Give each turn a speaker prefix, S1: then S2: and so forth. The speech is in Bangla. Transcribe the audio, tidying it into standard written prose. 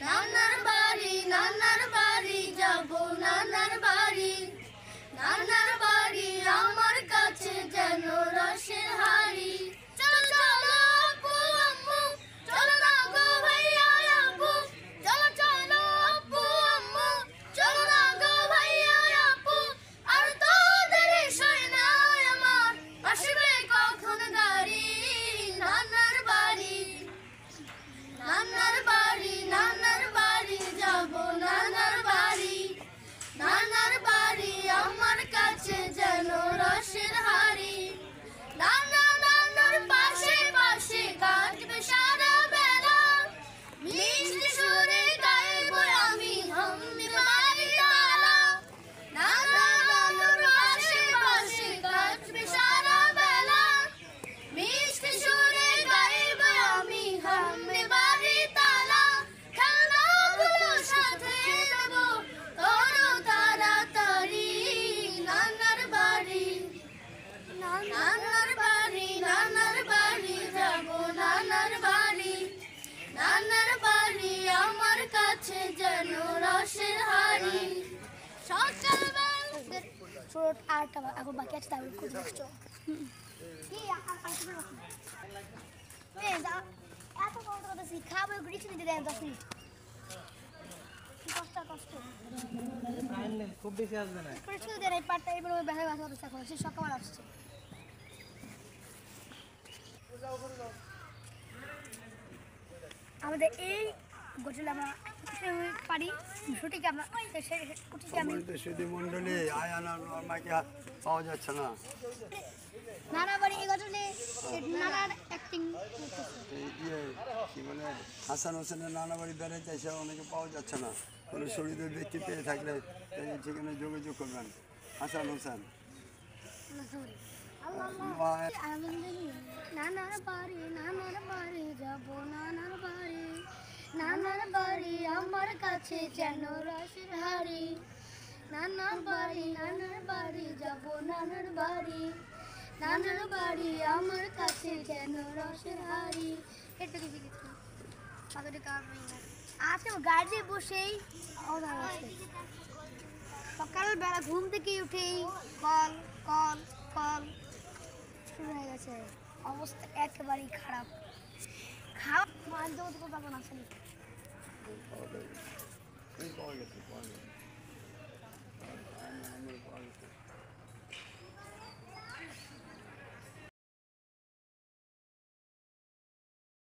S1: নানার বাড়ি যাব নানার বাড়ি আমার কাছে যেন রসের হাড়ি চলো চলো আপু আম্মু চলো না গো ভাইয়া আপু চলো চলো আপু আম্মু চলো না গো ভাইয়া আপু আর তো দেরি সয় না আমার আসবে কখন গাড়ি নানার বাড়ি যাব নানার বাড়ি আমার কাছে যেন রসের হাড়ি নানার পাশে পাশে কাটবে সারা বেলা মিষ্টি সুরে গাইব আমি হামদি বাড়ি তালা নানার পাশে পাশে কাটবে সারা বেলা মিষ্টি সুরে গাইব আমি হামদি বাড়ি তালা খেলনাগুলো সাথে নেব তোর তাড়াতাড়ি নানার বাড়ি যাব নানার বাড়ি আমার কাছে যেন রসের হাড়ি সকালবেলা ছোট আটটা এখন বাকি আছে তাহলে খুঁজে দেখছো এত কথা খাবো রিক্স নিতে দেন 10 মিনিট কষ্ট
S2: খুব বেশি আসবে না
S1: এই পার্টটা এইবার বেহায় বাসা করতে সে সকাল আসছে আমাদের এই গোটলে আমরা পারি ছুটিকে আমরা
S3: সুধী মন্ডলী আয়ানা নর্মাকে পাওয়া যাচ্ছে না
S1: নানা বাড়ি এই গোটলে নানার অ্যাক্টিং
S3: কি মানে হাসান হোসেনের নানা বাড়ি বেড়াইতে এসে অনেকে পাওয়া যাচ্ছে না কোনো শরীরের ব্যক্তি পেয়ে থাকলে সেখানে যোগাযোগ করবেন হাসান হোসেন
S1: নানার বাড়ি যাব নানার বাড়ি আমার কাছে যেন রসের হাড়ি নানার বাড়ি যাব নানার বাড়ি আমার কাছে যেন রসের হাড়ি এটা কি লিখছি পাগড়ি কারণ আছে গাড়ি বসেই সকালবেলা ঘুম থেকে উঠেই কল শুরু হয়ে গেছে অবস্থা একেবারেই খারাপ খারাপ মানতে তো পারবো না আসলে